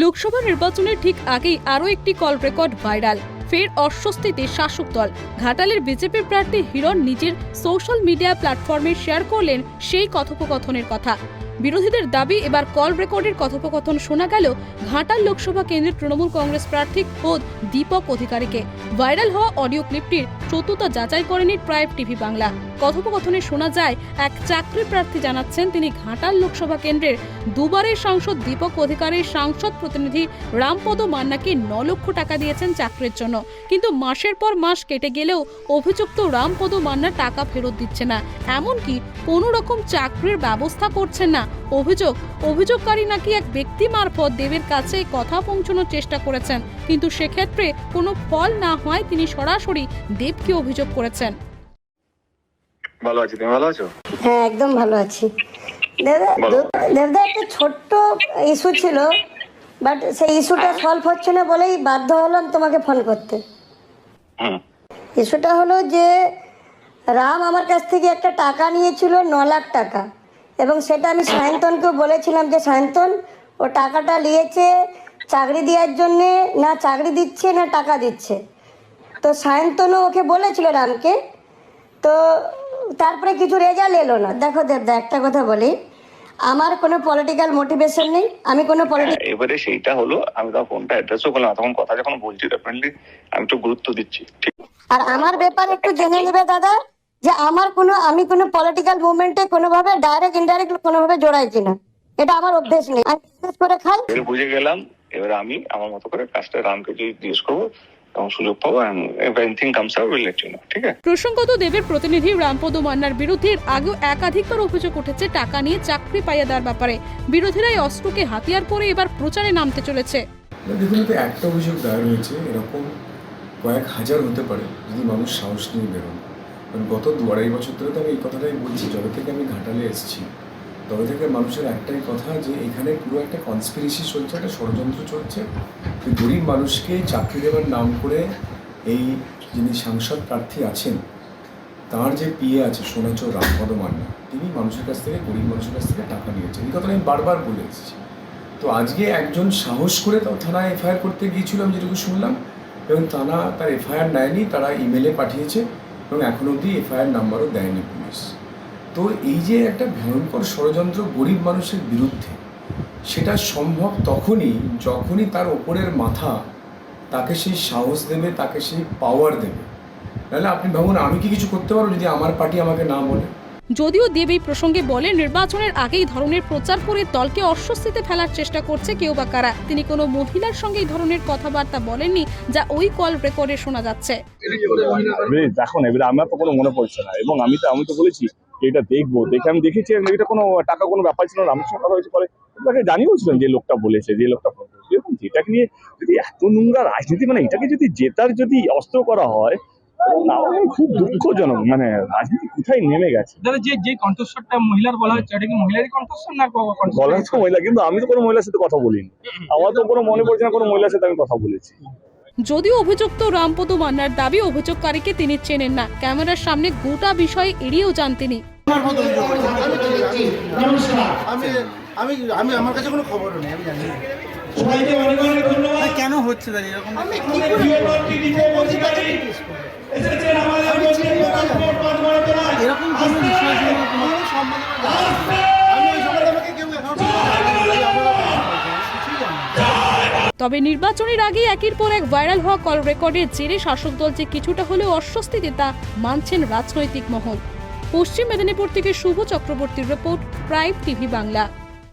লোকসভা নির্বাচনের ঠিক আগেই আরও একটি কল রেকর্ড ভাইরাল। ফের অস্বস্তিতে শাসক দল। ঘাটালের বিজেপি প্রার্থী হিরণ নিজের সোশ্যাল মিডিয়া প্ল্যাটফর্মে শেয়ার করলেন সেই কথোপকথনের কথা। বিরোধীদের দাবি, এবার কল রেকর্ডের কথোপকথন শোনা গেল ঘাটাল লোকসভা কেন্দ্রের তৃণমূল কংগ্রেস প্রার্থী খোদ দীপক অধিকারীকে। ভাইরাল হওয়া অডিও ক্লিপটির সত্যতা যাচাই করেনি প্রাইভ টিভি বাংলা। কথোপকথনে শোনা যায়, এক চাকরি প্রার্থী জানাচ্ছেন তিনি ঘাটাল লোকসভা কেন্দ্রের দুবারের সাংসদ দীপক অধিকারীর সাংসদ প্রতিনিধি রামপদ মান্নাকে 9 লক্ষ টাকা দিয়েছেন চাকরির জন্য, কিন্তু মাসের পর মাস কেটে গেলেও অভিযুক্ত রামপদ মান্না টাকা ফেরত দিচ্ছে না, এমনকি কোনো রকম চাকরির ব্যবস্থা করছেন না। অভিযোগকারী নাকি এক ব্যক্তি মারফত দেবের কাছে কথা পৌঁছানোর চেষ্টা করেছেন, কিন্তু সেক্ষেত্রে কোনো ফল না হয় তিনি সরাসরি দেবকে অভিযোগ করেছেন। ভালো আছি, তুমি ভালো আছো? হ্যাঁ, একদম ভালো আছি। দেবদা একটা ছোট্ট ইস্যু ছিল, বাট সেই ইস্যুটা সলভ হচ্ছে না বলেই বাধ্য হলাম তোমাকে ফোন করতে। ইস্যুটা হলো যে রাম আমার কাছ থেকে একটা টাকা নিয়েছিল 9 লাখ টাকা, এবং সেটা আমি সায়ন্তনকেও বলেছিলাম যে সায়ন্তন ও টাকাটা নিয়েছে চাকরি দেওয়ার জন্যে, না চাকরি দিচ্ছে না টাকা দিচ্ছে। তো সায়ন্তনও ওকে বলেছিল রামকে, তো তারপরে কিছু রেজাল্ট এলো না। দেখো দেবদা, একটা কথা বলি, আমার কোনো পলিটিক্যাল মোটিভেশন নেই, আমি কোনো এবারে সেইটা হলো, আমি তখন ফোনটা অ্যাড্রেসও করলাম, তখন কথা যখন বলছি ডেফিনেটলি আমি একটু গুরুত্ব দিচ্ছি। ঠিক, আর আমার ব্যাপারে একটু জেনে নেবে দাদা, যে আমি কোনো পলিটিক্যাল মুভমেন্টে কোনোভাবে ডাইরেক্ট ইনডাইরেক্ট কোনোভাবে জড়াই কিনা, এটা আমার অভ্যেস নেই। আমি বিশেষ করে খাই। বুঝে গেলাম। এবার আমি আমার মতো করে কাজটা রামকে যদি জিজ্ঞেস করবো, তখন সুযোগ পাবো। প্রসঙ্গত, দেবের প্রতিনিধি রামপদ মান্নার বিরুদ্ধে আগেও একাধিকবার অভিযোগ উঠেছে টাকা নিয়ে চাকরি পাইয়ে দেওয়ার ব্যাপারে। বিরোধীরা এই অস্ত্রকে হাতিয়ার করে এবার প্রচারে নামতে চলেছে। দেখুন, একটা অভিযোগ দায়ের হয়েছে, এরকম কয়েক হাজার হতে পারে যদি মানুষ সাহস নিয়ে বেরোন। কারণ গত 2-2.5 বছর ধরে তো আমি এই কথাটাই বলছি, যবে থেকে আমি ঘাটালে এসেছি তবে থেকে মানুষের একটাই কথা, যে এখানে পুরো একটা কনস্পিরেসি চলছে, একটা ষড়যন্ত্র চলছে। গরিব মানুষকে চাকরি দেওয়ার নাম করে এই যিনি সাংসদ প্রার্থী আছেন, তার যে পিএ আছে সোনাচোর রামপদ মান্না, তিনি মানুষের কাছ থেকে, গরিব মানুষের কাছ থেকে টাকা নিয়েছেন। এই কথাটা আমি বারবার বলে এসেছি। তো আজকে একজন সাহস করে তাও থানায় এফআইআর করতে গিয়েছিল, আমি যেটুকু শুনলাম, এবং থানা তার এফআইআর নেয়নি, তারা ইমেলে পাঠিয়েছে এবং এখন অবধি এফআইআর নাম্বারও দেয়নি পুলিশ। তো এই যে একটা ভয়ঙ্কর ষড়যন্ত্র গরিব মানুষের বিরুদ্ধে, সেটা সম্ভব যখনই তার ওপরের মাথা তাকে সেই সাহস দেবে, তাকে সেই পাওয়ার দেবে। নাহলে আপনি ভাবুন, আমি কি কিছু করতে পারবো যদি আমার পার্টি আমাকে না বলে? যদিও দেব এই প্রসঙ্গে বলেন, নির্বাচনের আগেই ধরনের প্রচার করে দলকে অস্বস্তিতে ফেলার চেষ্টা করছে কেউ বা কারা। তিনি কোনো মহিলার সঙ্গে এই ধরনের কথাবার্তা বলেননি, যা ওই কল রেকর্ডে শোনা যাচ্ছে। দেখুন, এবারে আমার তো কোনো মনে পড়ছে না, এবং আমি তো বলেছি এটা দেখবো, দেখে আমি দেখেছি এটা কোনো টাকা কোনো ব্যাপার ছিল না। আমার সঙ্গে কথা হয়েছে, পরে তাকে জানিয়েছিলাম যে লোকটা বলেছে, যে লোকটা এবং যেটাকে নিয়ে যদি এত নোংরা রাজনীতি, মানে এটাকে যদি জেতার যদি অস্ত্র করা হয়, খুব দুঃখজনক। মানে রাজনীতি কোথায় নেমে গেছে। যে কণ্ঠস্বরটা মহিলার বলা হচ্ছে, ওটা কি মহিলারই কণ্ঠস্বর না? বলা হচ্ছে মহিলা, কিন্তু আমি তো কোনো মহিলার সাথে কথা বলিনি। আমার তো কোনো মনে পড়ছে না কোনো মহিলার সাথে আমি কথা বলেছি। যদিও অভিযুক্ত রামপদ মান্নার দাবি, অভিযোগকারীকে তিনি চেনেন না, ক্যামেরার সামনে গোটা বিষয় এড়িয়েও যান তিনি। আমি আমার কাছে কোনো খবর নেই, আমি জানি না কেন হচ্ছে এরকম। তবে নির্বাচনের আগে একের পর এক ভাইরাল হওয়া কল রেকর্ডের জেরে শাসক দল যে কিছুটা হলেও অস্বস্তিতে, তা মানছেন রাজনৈতিক মহল। পশ্চিম মেদিনীপুর থেকে শুভ চক্রবর্তীর রিপোর্ট, প্রাইভ টিভি বাংলা।